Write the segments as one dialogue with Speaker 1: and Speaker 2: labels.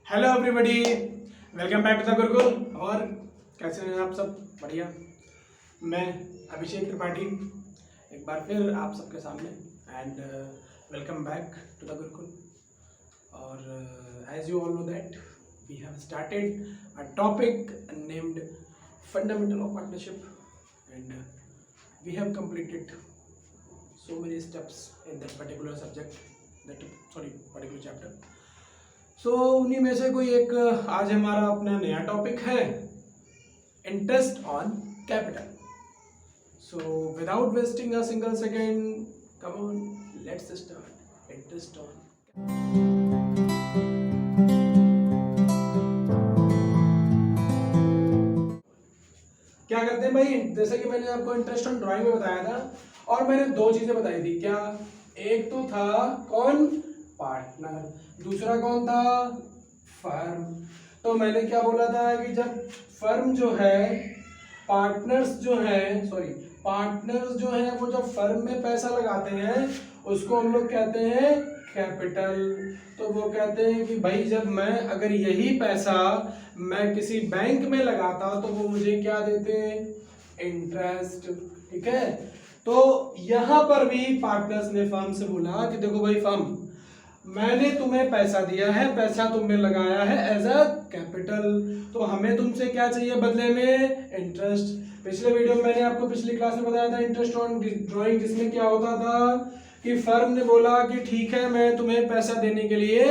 Speaker 1: Hello everybody, welcome back to the Gurukul. और कैसे हैं आप सब? बढ़िया। मैं अभिषेक त्रिपाठी एक बार फिर आप सबके सामने and welcome back to the Gurukul. और as you all know that we have started a topic named fundamental of partnership and we have completed so many steps in that particular subject, particular chapter. सो उन्हीं में से कोई एक आज हमारा अपना नया टॉपिक है, interest on capital. So without wasting a single second, come on, let's start. Interest on क्या करते हैं भाई? जैसे कि मैंने आपको इंटरेस्ट ऑन ड्राइंग में बताया था और मैंने दो चीजें बताई थी। क्या? एक तो था कौन? पार्टनर। दूसरा कौन था? फर्म। तो मैंने क्या बोला था कि जब फर्म जो है, पार्टनर्स जो है वो जब फर्म में पैसा लगाते हैं उसको हम लोग कहते हैं कैपिटल। तो वो कहते हैं कि भाई जब मैं अगर यही पैसा मैं किसी बैंक में लगाता तो वो मुझे क्या देते हैं? इंटरेस्ट। ठीक है। तो यहां पर भी पार्टनर्स ने फर्म से बोला कि देखो भाई फर्म, मैंने तुम्हें पैसा दिया है, पैसा तुमने लगाया है एज अ कैपिटल, तो हमें तुमसे क्या चाहिए बदले में? इंटरेस्ट। पिछले वीडियो में मैंने आपको पिछली क्लास में बताया था इंटरेस्ट ऑन ड्राइंग, जिसमें क्या होता था कि फर्म ने बोला कि ठीक है मैं तुम्हें पैसा देने के लिए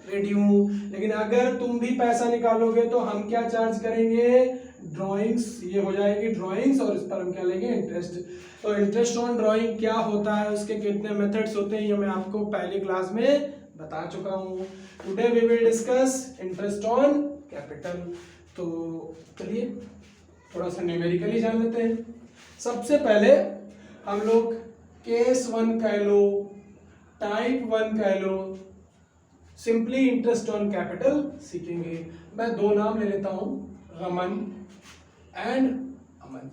Speaker 1: रेडी हूं, लेकिन अगर तुम भी पैसा निकालोगे तो हम क्या चार्ज करेंगे? ड्राइंग्स। ये हो जाएगी ड्राइंग्स और इस पर हम क्या लेंगे? इंटरेस्ट। तो इंटरेस्ट ऑन ड्राइंग क्या होता है, उसके कितने मेथड्स होते हैं, ये मैं आपको पहली क्लास में बता चुका हूं। Today we will discuss interest on capital. तो चलिए थोड़ा सा न्यूमेरिकली जान लेते हैं। सबसे पहले हम लोग केस 1 कह लो, टाइप 1 कह लो, सिंपली इंटरेस्ट ऑन कैपिटल सीखेंगे। मैं दो नाम ले लेता हूं, रमन एंड अमन।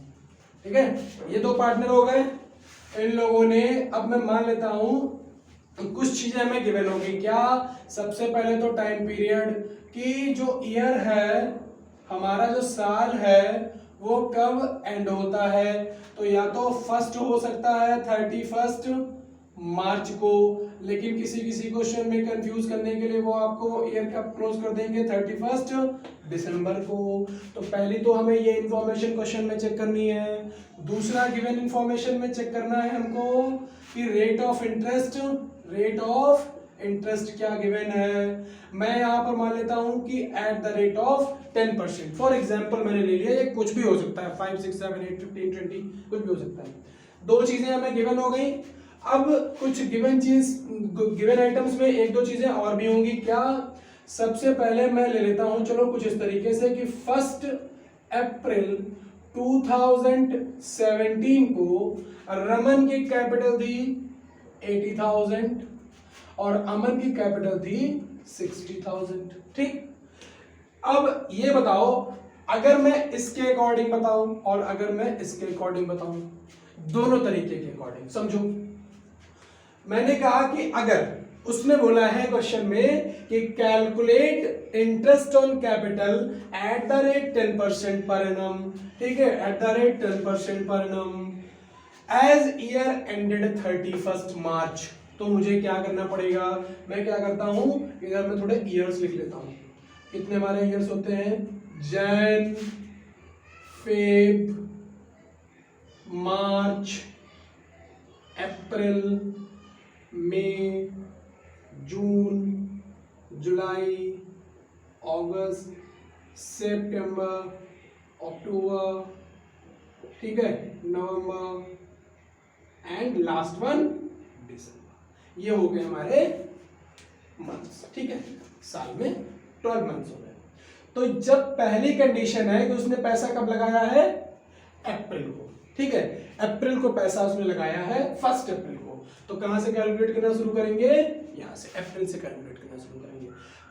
Speaker 1: ठीक है, ये दो पार्टनर हो गए। इन लोगों ने, अब मैं मान लेता हूं कुछ चीजें हमें गिवन होगी। क्या? सबसे पहले तो टाइम पीरियड, कि जो ईयर है हमारा, जो साल है वो कब एंड होता है। तो या तो फर्स्ट हो सकता है 31 मार्च को, लेकिन किसी किसी क्वेश्चन में कंफ्यूज करने के लिए वो आपको ईयर कब क्लोज कर देंगे? 31 दिसंबर को। तो पहली तो हमें ये इंफॉर्मेशन क्वेश्चन में चेक करनी है। दूसरा गिवन इंफॉर्मेशन में चेक करना है हमको कि रेट ऑफ इंटरेस्ट क्या गिवन है। मैं यहां पर मान लेता हूं कि at the rate of 10%। For example मैंने ले लिया, ये कुछ भी हो सकता है, 5 6 7 8 15 20 कुछ भी हो सकता है। दो चीजें हमें गिवन हो गई। अब कुछ गिवन आइटम्स में एक दो चीजें और भी होंगी। क्या? सबसे पहले मैं ले लेता हूं, चलो कुछ इस तरीके से कि 1 अप्रैल 2017 को रमन की कैपिटल थी 80,000 और अमन की कैपिटल थी 60,000। ठीक। अब ये बताओ, अगर मैं इसके अकॉर्डिंग बताऊं और अगर मैं इसके अकॉर्डिंग बताऊं, दोनों तरीके के अकॉर्डिंग समझो। मैंने कहा कि अगर उसने बोला है क्वेश्चन में कि calculate interest on capital at the rate 10% पर एनम। ठीक है, एट द रेट 10% पर annum as year ended 31 March. तो मुझे क्या करना पड़ेगा? मैं क्या करता हूं, इधर मैं थोड़े ईयर्स लिख लेता हूं। कितने हमारे ईयर्स होते हैं? जैन, फेब, मार्च, अप्रैल, मई, जून, जुलाई, अगस्त, सितंबर, अक्टूबर, ठीक है, नवंबर एंड लास्ट वन दिसंबर। ये हो गए हमारे मंथ्स। ठीक है, साल में 12 मंथ्स हो गए। तो जब पहली कंडीशन है कि उसने पैसा कब लगाया है? अप्रैल को। ठीक है, अप्रैल को पैसा उसने लगाया है 1 अप्रैल को। तो कहां से कैलकुलेट करना शुरू करेंगे? यहां से, अप्रैल से कैलकुलेट करना शुरू करेंगे।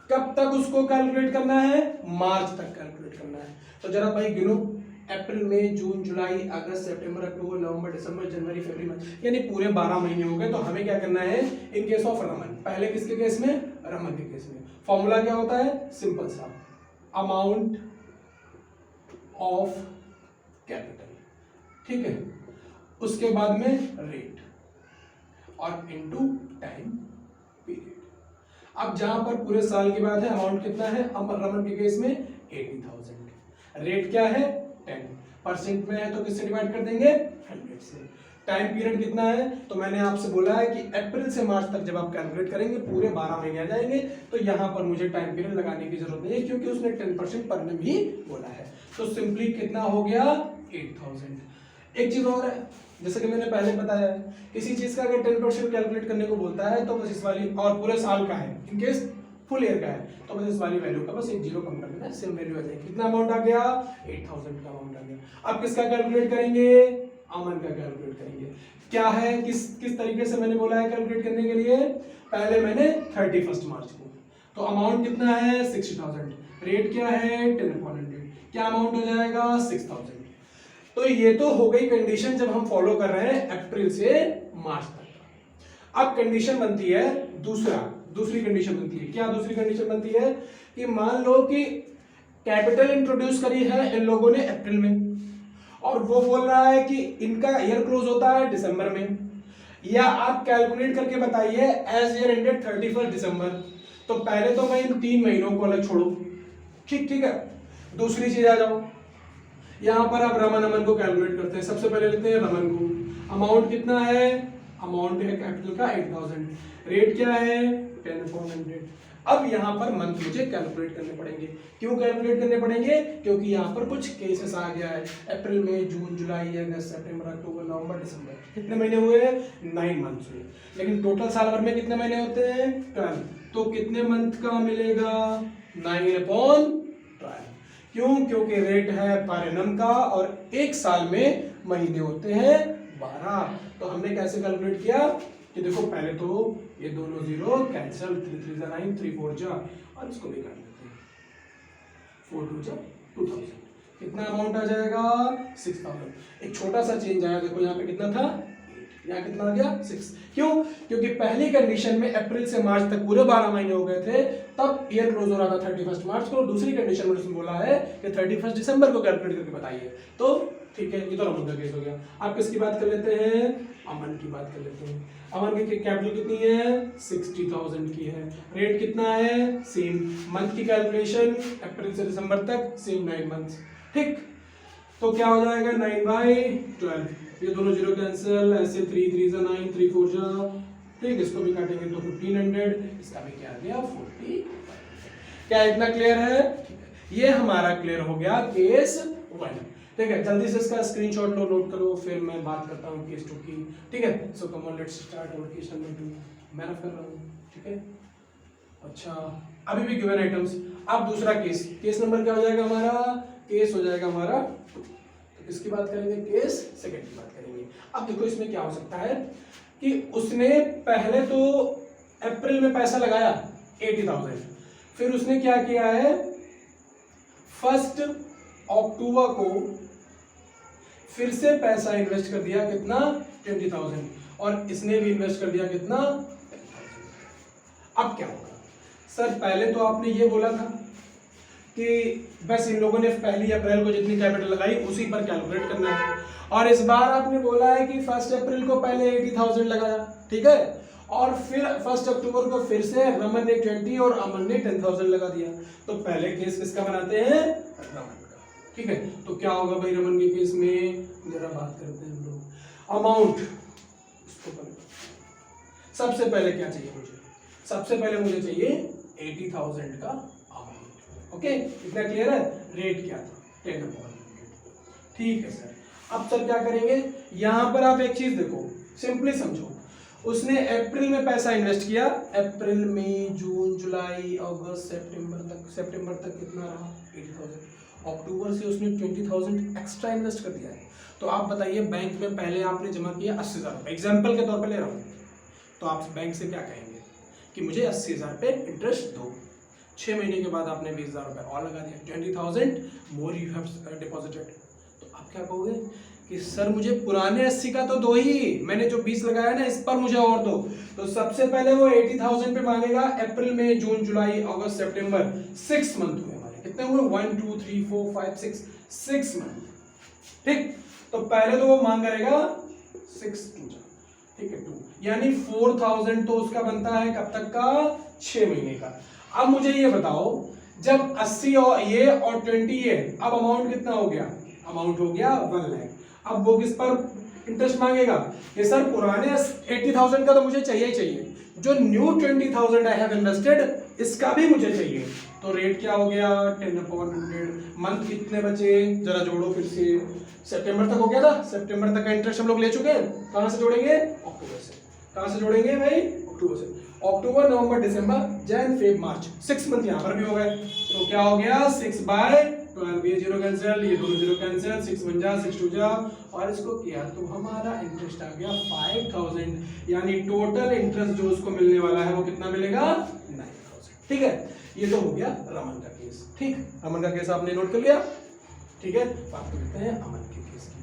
Speaker 1: कब तक उसको कैलकुलेट करना है? मार्च तक कैलकुलेट करना है। तो जरा भाई गिनो, अप्रैल, मई, जून, जुलाई, अगस्त, सितंबर, अक्टूबर, नवंबर, दिसंबर, जनवरी, फरवरी, मार्च, यानी पूरे 12 महीने हो गए। तो हमें क्या करना है इन केस ऑफ रमन? पहले किसके केस में? रमन के केस में फॉर्मूला क्या होता है, सिंपल सा, अमाउंट ऑफ कैपिटल, ठीक है, उसके बाद में रेट और इनटू टाइम पीरियड। अब जहां पर पूरे साल की बात है, अमाउंट कितना है रमन के केस में 80,000, रेट क्या है 10% में है तो किससे डिवाइड कर देंगे 100 से। टाइम पीरियड कितना है, तो मैंने आपसे बोला है कि अप्रैल से मार्च तक जब आप कैलकुलेट करेंगे पूरे 12 महीने आ जाएंगे, तो यहाँ पर मुझे टाइम पीरियड लगाने की जरूरत नहीं है क्योंकि उसने 10% पर annum ही बोला है। तो सिंपली कितना हो गया 8,000। एक चीज और है, जैसे कि मैंने पहले बताया है, किसी चीज का अगर 10% कैलकुलेट करने को बोलता है तो बस इस वाली, और पूरे साल का है, इनकेस फुल ईयर का है तो बस इस वाली वैल्यू का बस एक जीरो कम कर देना है, सेम वैल्यू आ जाएगी। कितना अमाउंट आ गया 8,000 का अमाउंट आ गया। अब किसका कैलकुलेट करेंगे, अमन का कैलकुलेट करेंगे। क्या है, किस तरीके से मैंने बोला है कैलकुलेट करने के लिए, पहले मैंने 31 मार्च को, तो अमाउंट कितना है 60,000, रेट क्या है 10/100, क्या अमाउंट हो जाएगा 6,000। तो ये तो हो गई कंडीशन जब हम फॉलो कर रहे हैं अप्रैल से मार्च तक। अब कंडीशन बनती है दूसरी कंडीशन बनती है, क्या दूसरी कंडीशन बनती है कि मान लो कि कैपिटल इंट्रोड्यूस करी है इन लोगों ने अप्रैल में, और वो बोल रहा है कि इनका ईयर क्लोज होता है दिसंबर में, या आप कैलकुलेट करके बताइए एज ईयर एंडेड 31 दिसंबर। तो पहले तो मैं इन 3 महीनों को अलग छोड़ो, ठीक है। दूसरी चीज आ जाओ, यहां पर आप रमन अमन को कैलकुलेट करते हैं। सबसे पहले लेते हैं रमन को, अमाउंट कितना है, अमाउंट है कैपिटल का 8,000, रेट क्या है 10/100। अब यहाँ पर मंथ मुझे कैलकुलेट करने पड़ेंगे। क्यों कैलकुलेट करने पड़ेंगे, क्योंकि यहाँ पर कुछ केसेस आ गया है, अप्रैल मई जून जुलाई अगस्त सितंबर अक्टूबर नवंबर दिसंबर, कितने महीने हुए 9 मंथ्स हुए, लेकिन टोटल साल भर में कितने महीने होते हैं 12। तो कितने मंथ का मिलेगा 9/12। क्यों, क्योंकि रेट है पर एनम का और एक साल में महीने होते हैं 12। तो हमने कैसे कैलकुलेट किया कि देखो पहले तो ये दोनों जीरो कैंसिल, 3 3 9 3 4 जा, और इसको भी काट देते हैं, 4 2 जा 2000, कितना अमाउंट आ जाएगा 6,000। एक छोटा सा चेंज आया, देखो यहाँ पे कितना था 8, यहाँ कितना आ गया 6। क्यों, क्योंकि पहली कंडीशन में अप्रैल से मार्च तक पूरे 12 महीने हो गए थे, तब ईयर क्लोज हो रहा था 31 मार्च को, और दूसरी कंडीशन में उसने बोला है कि 31 दिसंबर को कैलकुलेट करके बताइए। तो ठीक है, ये तो रमन का केस हो गया। आप किसकी बात कर लेते हैं, अमन की बात कर लेते हैं। अमन की कैपिटल कितनी है 60,000 की है, रेट कितना है सेम, मंथ की कैलकुलेशन अप्रैल से दिसंबर तक सेम 9 मंथ्स, ठीक। तो क्या हो जाएगा 9/12, ये दोनों जीरो कैंसिल, ऐसे 3 3 9 3 4 जा, ठीक, इसको भी काटेंगे तो 1500, इसका भी क्या आ गया 40। क्या इतना क्लियर है, ये हमारा क्लियर हो गया केस 1, ठीक है। जल्दी से इसका स्क्रीनशॉट लो, नोट करो, फिर मैं बात करता हूँ केस 2 की, ठीक है। So come on let's start our case number 2, मैं रफ कर रहा हूँ, ठीक है। अच्छा, अभी भी गिवन आइटम्स। अब दूसरा केस नंबर क्या हो जाएगा हमारा, केस हो जाएगा हमारा, तो किसकी बात करेंगे, केस सेकंड की बात करेंगे। अब देखो इसमें क्या हो सकता है कि उसने पहले तो अप्रैल में पैसा लगाया 80,000, फिर उसने क्या किया है 1 अक्टूबर को फिर से पैसा इन्वेस्ट कर दिया, कितना 20,000, और इसने भी इन्वेस्ट कर दिया कितना 10,000। अब क्या होगा सर, पहले तो आपने ये बोला था कि बस इन लोगों ने पहली अप्रैल को जितनी कैपिटल लगाई उसी पर कैलकुलेट करना है, और इस बार आपने बोला है कि 1 अप्रैल को पहले 80,000 लगाया, ठीक है, और फिर 1 अक्टूबर को फिर से रमन ने 20 और अमन ने 10,000 लगा दिया। तो पहले केस किसका बनाते हैं, रमन का, ठीक है। तो क्या होगा भाई रमन के केस में, जरा बात करते हैं हम लोग। अमाउंट, सबसे पहले क्या चाहिए मुझे, सबसे पहले मुझे चाहिए 80,000 का अमाउंट, ओके, इतना क्लियर है। रेट क्या था 10/100, ठीक है सर। अब सर क्या करेंगे, यहां पर आप एक चीज देखो, सिंपली समझो, उसने अप्रैल में पैसा इन्वेस्ट किया, अप्रैल मई जून जुलाई अगस्त सितंबर तक कितना रहा 80,000, अक्टूबर से उसने 20,000 एक्स्ट्रा इन्वेस्ट कर दिया है। तो आप बताइए, बैंक में पहले आपने जमा किया 80,000 रुपये, एग्जाम्पल के तौर पर ले रहा हूँ, तो आप बैंक से क्या कहेंगे कि मुझे 80,000 पे इंटरेस्ट दो। 6 महीने के बाद आपने 20,000 रुपये और लगा दिया, 20,000 मोर यू हैव डिपॉजिटेड। तो आप क्या कहोगे कि सर मुझे पुराने 80 का तो दो ही, मैंने जो 20 लगाया ना इस पर मुझे और दो। तो सबसे पहले वो 80,000 पे मांगेगा। अप्रैल मई जून जुलाई अगस्त सितंबर 6 मंथ हुए हमारे, कितने हुए 1 2 3 4 5 6 मंथ। ठीक, तो पहले तो वो मांग करेगा 6 2, ठीक है 2, यानी 4000 तो उसका बनता है कब तक का, 6 महीने का। अब मुझे ये बताओ जब 80 और ये और 20 ये, अब अमाउंट कितना हो गया, अमाउंट हो गया 1 लाख। अब वो किस पर इंटरेस्ट मांगेगा कि सर पुराने 80,000 का तो मुझे चाहिए ही चाहिए, जो न्यू 20,000 आई हैव इन्वेस्टेड इसका भी मुझे चाहिए। तो रेट क्या हो गया 10/100। मंथ कितने बचे, जरा जोड़ो फिर से। सितंबर तक हो गया था, सितंबर तक का इंटरेस्ट हम लोग ले चुके हैं। कहां से जोड़ेंगे, अक्टूबर से। कहां से जोड़ेंगे भाई, अक्टूबर से। अक्टूबर नवंबर दिसंबर जैन फेब मार्च, 6 मंथ यहां पर भी हो गए। तो क्या हो गया 6/12, ये जीरो कैंसिल, ये दोनों जीरो कैंसिल, 6 1 जा 6 2 जा, और इसको किया तो हमारा इंटरेस्ट आ गया 5000, यानी टोटल इंटरेस्ट जो उसको मिलने वाला है वो कितना मिलेगा 9000। ठीक है, ये तो हो गया रमन का केस। ठीक, रमन का केस आपने नोट कर लिया। ठीक है, बात करते हैं अमन के केस की।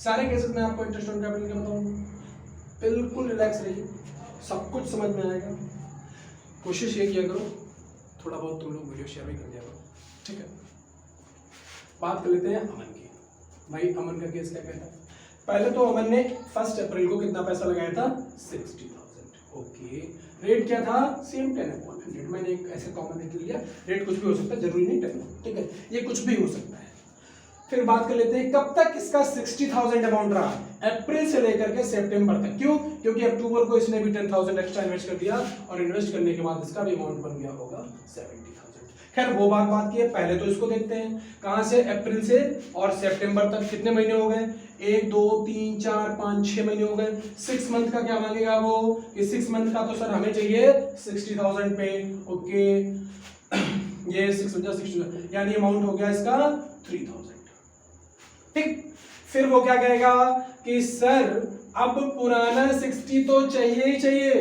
Speaker 1: सारे केसेस में आपको इंटरेस्ट ऑन कैपिटल का बताऊंगा, बिल्कुल रिलैक्स रहिए, सब कुछ समझ में आएगा। कोशिश ये किया करो थोड़ा बहुत तुम लोग वीडियो शेयर भी कर दिया करो। ठीक है, बात कर लेते हैं अमन की। भाई अमन का केस क्या कहता है, पहले तो अमन ने 1 अप्रैल को कितना पैसा लगाया था 60,000। ओके, रेट क्या था सेम 10/100। मैंने एक ऐसे कॉमन रेट लिया, रेट कुछ भी हो सकता है, जरूरी नहीं 10। ठीक है, ये कुछ भी हो सकता है। फिर बात कर लेते हैं कब तक इसका 60,000 अमाउंट रहा, अप्रैल से लेकर के सितंबर तक। क्यों, क्योंकि अक्टूबर को इसने भी 10,000 एक्स्ट्रा इन्वेस्ट कर दिया, और इन्वेस्ट करने के बाद इसका भी अमाउंट बन गया होगा 70,000। खैर वो बात की है, पहले तो इसको देखते हैं कहां से, अप्रैल से और सितंबर तक कितने महीने हो गए, 1 2 3 4 5 6 महीने हो गए। 6 मंथ का क्या मांगेगा वो कि 6 मंथ का तो सर हमें चाहिए 60,000 पे। ओके, ये 6 वजह 60, यानी अमाउंट हो गया इसका 3000। ठीक, फिर वो क्या कहेगा कि सर अब पुराना 60 तो चाहिए ही चाहिए,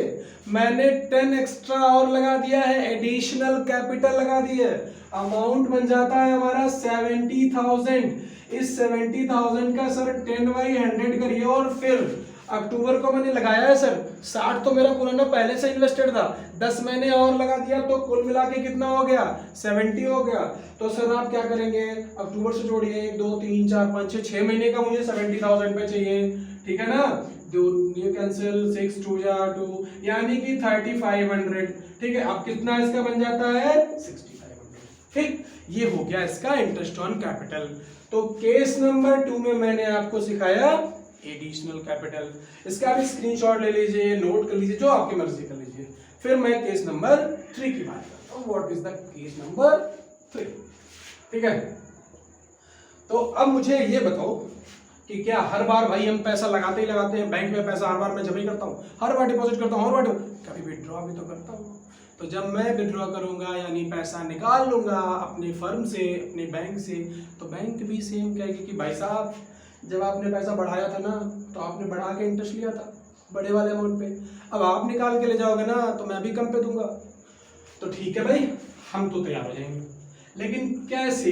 Speaker 1: मैंने 10 एक्स्ट्रा और लगा दिया है, एडिशनल कैपिटल लगा दी है, अमाउंट बन जाता है हमारा 70,000। इस 70,000 का सर 10/100 करिए, और फिर अक्टूबर को मैंने लगाया है सर 60, तो मेरा पुराना पहले से इन्वेस्टेड था, 10 महीने और लगा दिया तो कुल मिला के कितना हो गया 70 हो गया। तो सर आप क्या करेंगे, अक्टूबर से जोड़िए 1 2 3 4 5 6 महीने का मुझे 70,000 पे चाहिए। ठीक है ना, दो ये कैंसिल, 6 2 जा 2, यानी कि 3500। ठीक है, अब कितना इसका बन जाता है 6500। ठीक, ये हो गया इसका इंटरेस्ट ऑन कैपिटल। तो केस नंबर 2 में मैंने आपको सिखाया एडिशनल कैपिटल, इसका भी स्क्रीनशॉट ले लीजिए, नोट कर लीजिए, जो आपकी मर्जी कर लीजिए। फिर मैं केस नंबर 3 की बात करता हूं, what is the case number 3। ठीक है, तो अब मुझे ये बताओ कि क्या हर बार भाई हम पैसा लगाते ही लगाते हैं, बैंक में पैसा हर बार मैं जमा ही करता हूँ, हर बार डिपॉजिट करता हूँ, हर बार कभी विड्रॉ भी तो करता हूँ। तो जब मैं विड्रॉ करूंगा यानी पैसा निकाल लूंगा अपने फर्म से, अपने बैंक से, तो बैंक भी सेम कहेगी कि भाई साहब जब आपने पैसा बढ़ाया था ना तो आपने बढ़ा के इंटरेस्ट लिया था बड़े वाले अमाउंट पे, अब आप निकाल के ले जाओगे ना तो मैं भी कम पे दूंगा। तो ठीक है भाई, हम तो तैयार हो जाएंगे, लेकिन कैसे,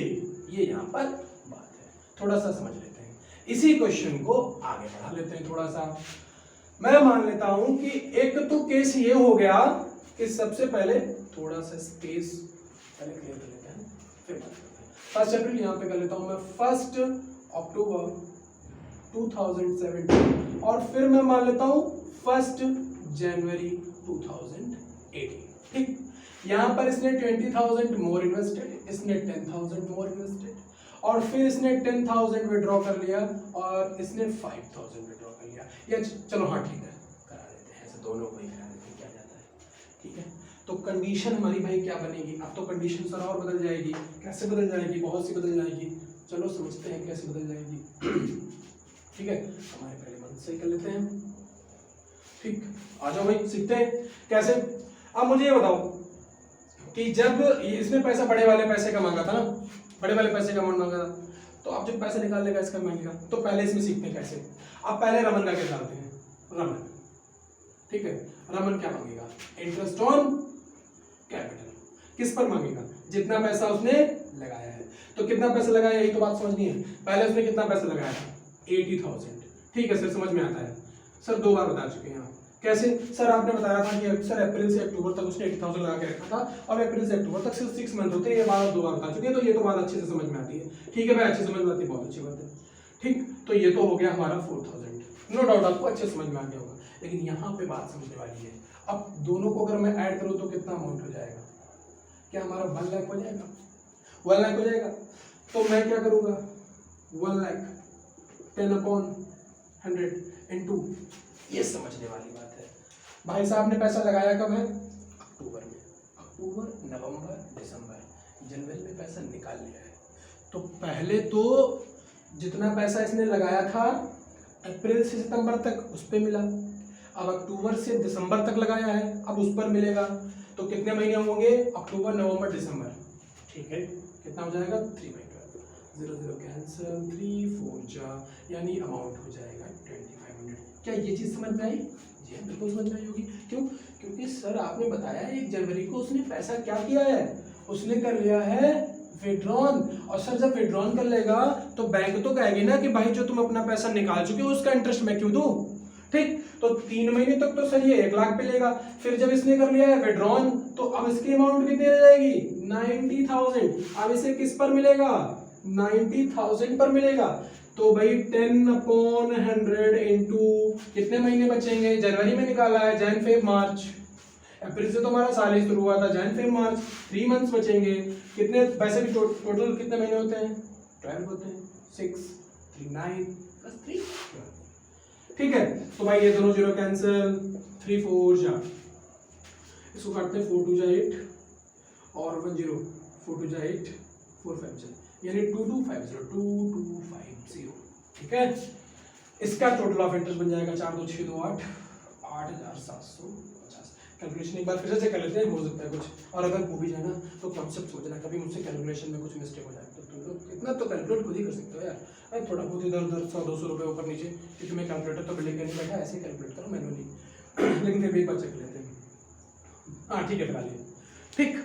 Speaker 1: ये यहाँ पर बात है, थोड़ा सा समझ लेते हैं। इसी क्वेश्चन को आगे बढ़ा लेते हैं थोड़ा सा। मैं मान लेता हूं कि एक तो केस ये हो गया कि सबसे पहले थोड़ा सा स्पेस पहले क्लियर कर लेते हैं, फिर बात करते हैं। 1 अप्रैल यहाँ पे कर लेता हूं मैं, 1 अक्टूबर 2017, और फिर मैं मान लेता हूं 1 जनवरी 2018। ठीक, यहां पर इसने 20,000 मोर इन्वेस्टेड, इसने 10,000 मोर इन्वेस्टेड, और फिर इसने 10,000 विड्रॉ कर लिया, और इसने 5,000 विड्रॉ कर लिया। या चलो हाँ ठीक है, करा देते हैं, ऐसे दोनों को ही करा देते हैं, क्या जाता है। ठीक है, तो कंडीशन हमारी भाई क्या बनेगी, अब तो कंडीशन सर और बदल जाएगी। कैसे बदल जाएगी, बहुत सी बदल जाएगी, चलो समझते हैं कैसे बदल जाएगी। ठीक है, हमारे पहले मंथ से कर लेते हैं। ठीक, आ जाओ भाई सीखते हैं कैसे। अब मुझे ये बताओ कि जब इसने पैसा बड़े वाले पैसे का मांगा था ना, बड़े वाले पैसे का अमाउंट मांगा था, तो अब जब पैसा निकालने का इसका मांगेगा, तो पहले इसमें सीखते हैं कैसे। अब पहले रमन का केस डालते हैं, रमन। ठीक है, रमन क्या मांगेगा, इंटरेस्ट ऑन कैपिटल। किस पर मांगेगा, जितना पैसा उसने लगाया है। तो कितना पैसा लगाया, यही तो बात समझनी है। पहले उसने कितना पैसा लगाया था 80,000। ठीक है सर, समझ में आता है सर, 2 बार बता चुके हैं आप। कैसे सर? आपने बताया था कि सर अप्रैल से अक्टूबर तक उसने 80,000 लगा के रखा था और अप्रैल से अक्टूबर तक सिर्फ 6 मंथ होते हैं, ये बात 2 बार बता चुके हैं, तो ये तो बात अच्छे से समझ में आती है। ठीक है भाई, अच्छे समझ में आती है, बहुत अच्छी बात है। ठीक, तो ये तो हो गया हमारा 4000, नो डाउट आपको अच्छे समझ में आ गया होगा। लेकिन यहाँ पे बात समझने वाली है, अब दोनों को अगर मैं ऐड करूँ तो कितना अमाउंट हो जाएगा? क्या हमारा 1 लाख हो जाएगा? 1 लाख हो जाएगा। तो मैं क्या करूँगा, 1 लाख 10/100 इंटू, ये समझने वाली बात है। भाई साहब ने पैसा लगाया कब है? अक्टूबर में। अक्टूबर, नवंबर, दिसंबर, जनवरी में पैसा निकाल लिया है। तो पहले तो जितना पैसा इसने लगाया था अप्रैल से सितंबर तक उस पर मिला, अब अक्टूबर से दिसंबर तक लगाया है, अब उस पर मिलेगा। तो कितने महीने होंगे? अक्टूबर, नवंबर, दिसंबर। ठीक है, कितना हो जाएगा? 3/12, 0 0 कैंसिल, 3 4 जा, यानी अमाउंट हो जाएगा 2500। क्या ये चीज समझ में आई? जी हाँ, बिल्कुल समझ में आई होगी। क्यों? क्योंकि सर आपने बताया 1 जनवरी को उसने पैसा क्या किया है, उसने कर लिया है विड्रॉन। और सर जब विड्रॉन कर लेगा तो बैंक तो कहेगी ना कि भाई जो तुम अपना पैसा निकाल चुके हो उसका इंटरेस्ट मैं क्यों दूं? ठीक, तो 3 महीने तक तो सर ये 1 लाख पे लेगा। फिर जब इसने कर लिया है विड्रॉन तो अब इसकी अमाउंट कितनी रह जाएगी? 90,000। अब इसे किस पर मिलेगा? 90,000 पर मिलेगा। तो भाई 10/100 इंटू कितने महीने बचेंगे? जनवरी में निकाला है, जैन फेब मार्च, अप्रैल से तो हमारा साल ही शुरू हुआ था, जैन फेब मार्च, 3 मंथ्स बचेंगे। कितने वैसे भी टोटल कितने महीने होते हैं? 12 होते हैं। 6 3 9 + 3 12। ठीक है, तो भाई ये दोनों 0 कैंसिल, 3 4 जा, इसको काटते हैं 4 2 जा 8 और 1 0, 4 2 जा 8 4 5 जा, यानी 2250 2250। ठीक है, इसका टोटल ऑफ इंटरेस्ट बन जाएगा 4 2 6 2 8 8,750। कैलकुलेशन एक बार फिर से कर लेते हैं, हो सकता है कुछ, और अगर हो भी जाए ना तो कॉन्सेप्ट समझना, कभी मुझसे कैलकुलेशन में कुछ मिस्टेक हो जाए तो तुम लोग इतना तो कैलकुलेट खुद ही कर सकते हो यार। अरे थोड़ा बहुत इधर उधर 100-200 रुपये ऊपर नीचे, क्योंकि मैं कैलकुलेटर तो बिल्डिंग नहीं बैठा, ऐसे कैलकुलेट करो मैनुअली। लेकिन फिर भी एक बार चेक लेते हैं। हाँ ठीक है, करा लिया। ठीक,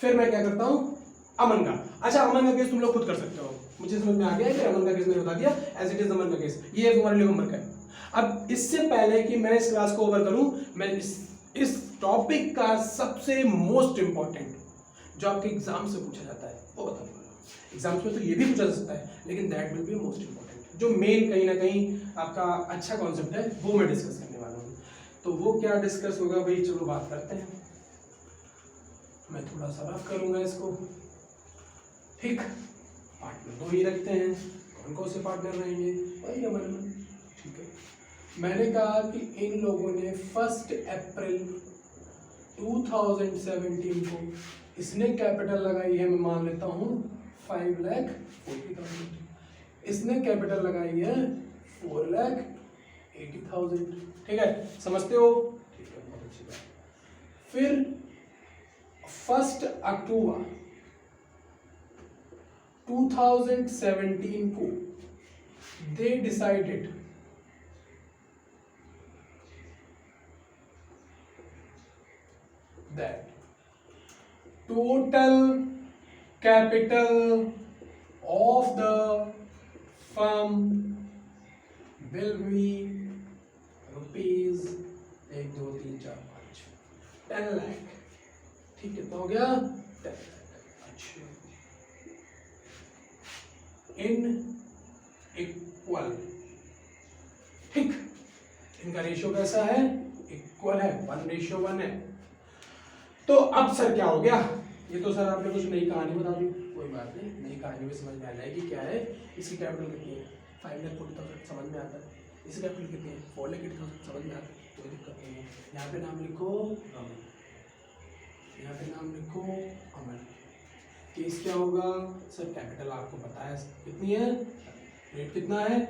Speaker 1: फिर मैं क्या करता हूँ, अमन का। अच्छा, अमन का केस तुम लोग खुद कर सकते हो, मुझे समझ में आ गया है कि अमन का केस मैंने बता दिया, एज इट इज अमन का केस, ये तुम्हारे लिए होमवर्क है। अब इससे पहले कि मैं इस क्लास को ओवर करूं, मैं इस टॉपिक का सबसे मोस्ट इंपॉर्टेंट जो आपके एग्जाम से पूछा जाता है वो बताने वाला हूं। एग्जाम्स में तो ये भी पूछा जा सकता है, लेकिन that will be most important, जो मेन कहीं ना कहीं आपका अच्छा कॉन्सेप्ट है वो मैं डिस्कस करने वाला हूँ। तो वो क्या डिस्कस होगा भाई, चलो बात करते हैं। मैं थोड़ा सा रफ करूंगा इसको। ठीक, पार्टनर 2 ही रखते हैं, कौन कौन से पार्टनर रहेंगे? वही अमन। ठीक है, मैंने कहा कि इन लोगों ने 1 अप्रैल 2017 को इसने कैपिटल लगाई है, मैं मान लेता हूँ 5,40,000, इसने कैपिटल लगाई है 4,80,000। ठीक है, समझते हो? ठीक है, बहुत अच्छी बात। फिर 1 अक्टूबर 2017 को they decided that total capital of the firm will be rupees 1 2 3 4 5 10 lakh. ठीक है, तो हो गया 10 लाख। अच्छा, इन इक्वल। ठीक, इनका रेशियो कैसा है? इक्वल है, 1:1 है। तो अब सर क्या हो गया, ये तो सर आपने कुछ नई कहानी बता दी, कोई बात नहीं, नई कहानी में समझ में आ जाएगी क्या है। इसकी कैपिटल कितनी है? 5,40,000 समझ में आता है। इसकी कैपिटल कितनी है? 4,80,000 समझ में आता है, कोई दिक्कत नहीं है। यहाँ पे नाम लिखो अमन, यहाँ पे नाम लिखो अमन। केस क्या होगा सर? कैपिटल आपको पता है कितनी है, रेट कितना है,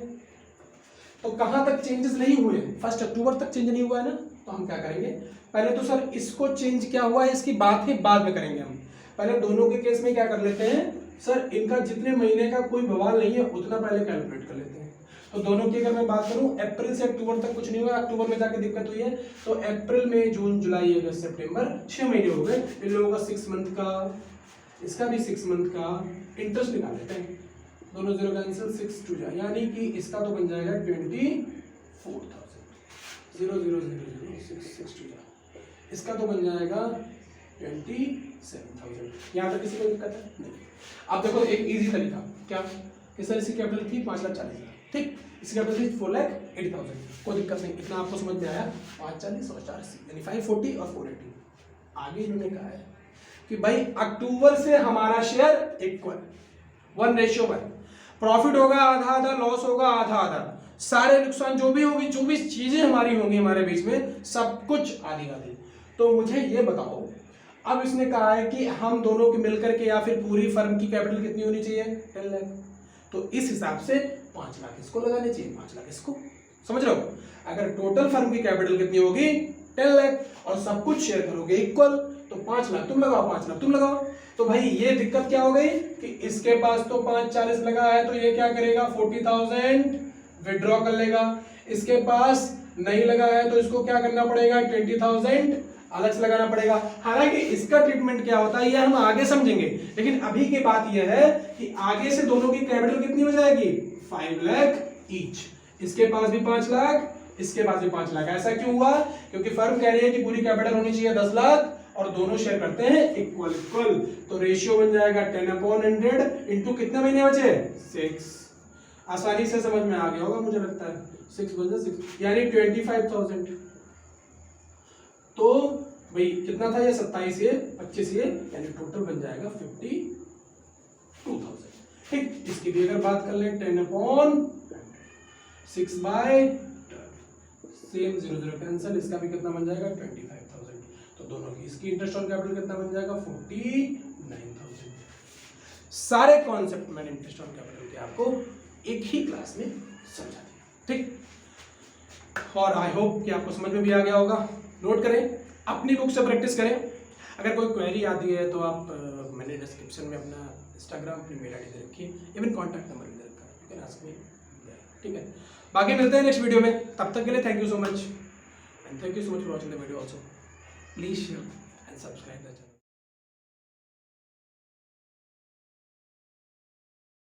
Speaker 1: तो कहां तक चेंजेस नहीं हुए? 1 अक्टूबर तक चेंज नहीं हुआ है ना, तो हम क्या करेंगे, पहले तो सर इसको चेंज क्या हुआ है इसकी बात ही बाद में करेंगे हम। पहले दोनों के केस में क्या कर लेते हैं सर, इनका जितने महीने का कोई बवाल नहीं है उतना पहले कैलकुलेट कर लेते हैं। तो दोनों की अगर मैं बात करूं, अप्रैल से अक्टूबर तक कुछ नहीं हुआ, अक्टूबर में जाके दिक्कत हुई है, तो अप्रैल में जून जुलाई अगस्त सितंबर 6 महीने हो गए। इन लोगों का 6 मंथ का, इसका भी 6 मंथ का इंटरेस्ट निकाल लेते हैं। दोनों जीरो कैंसिल, 6 टू जा, यानी कि इसका तो बन जाएगा 24,000, 0 0 0 0 6 टू जा, इसका तो बन जाएगा 27,000। यहाँ तक किसी को दिक्कत है नहीं। अब देखो एक इजी तरीका, क्या कि सर इसकी कैपिटल थी 5,40,000, ठीक, इसकी कैपिटल थी 4,80,000, कोई दिक्कत नहीं, इतना आपको समझ में आया। 540 और 480 यानी 540 और 480। आगे इन्होंने कहा है कि भाई अक्टूबर से हमारा शेयर इक्वल 1:1, प्रॉफिट होगा आधा आधा, लॉस होगा आधा आधा, सारे नुकसान जो भी होगी, जो भी चीजें हमारी होंगी हमारे बीच में, सब कुछ आधी आधी। तो मुझे ये बताओ, अब इसने कहा है कि हम दोनों के मिलकर के या फिर पूरी फर्म की कैपिटल कितनी होनी चाहिए, 10 लाख, तो इस हिसाब से 5 लाख इसको लगाने चाहिए, 5 लाख इसको, समझ रहे हो। अगर टोटल फर्म की कैपिटल कितनी होगी 10 लाख और सब कुछ शेयर करोगे इक्वल, तो 5 लाख तुम लगाओ, 5 लाख तुम लगाओ। तो भाई ये दिक्कत क्या हो गई कि इसके पास तो 540 लगा है, तो ये क्या करेगा 40,000 विड्रॉ कर लेगा, इसके पास नहीं लगा है तो इसको क्या करना पड़ेगा 20,000 अलग से लगाना पड़ेगा। हालांकि इसका ट्रीटमेंट क्या होता है ये हम आगे समझेंगे, लेकिन अभी की बात यह है कि आगे से दोनों की कैपिटल कितनी हो जाएगी 5 लाख ईच, इसके पास भी 5 लाख, इसके पास भी 5 लाख। ऐसा क्यों हुआ, क्योंकि फर्म कह रही है कि पूरी कैपिटल होनी चाहिए 10 लाख और दोनों शेयर करते हैं इक्वल इक्वल, तो रेशियो बन जाएगा 10/100 इंटू कितने महीने बचे 6। आसानी से समझ में आ गया होगा मुझे लगता है, 6 बन 6 यानी 25,000। तो भाई कितना था ये 27 ये 25 ये, यानी टोटल बन जाएगा 52,000, ठीक। इसकी भी अगर बात कर लें 10/6/12, सेम 0 0 कैंसिल, इसका भी कितना बन जाएगा 25,000, तो दोनों की इसकी इंटरेस्ट ऑन कैपिटल कितना बन जाएगा 49,000। सारे कॉन्सेप्ट मैंने इंटरेस्ट ऑन कैपिटल के आपको एक ही क्लास में समझा दिया, ठीक। और आई होप कि आपको समझ में भी आ गया होगा। नोट करें, अपनी बुक से प्रैक्टिस करें, अगर कोई क्वेरी आती है तो आप मैंने डिस्क्रिप्शन में अपना इंस्टाग्राम अपनी मेल आईडी दे रखी है, इवन कॉन्टैक्ट नंबर भी दे रखा है, यू कैन आस्क मी, ठीक है। बाकी मिलते हैं नेक्स्ट वीडियो में, तब तक के लिए thank you so much and thank you so much for watching the video also. Please share and subscribe the channel.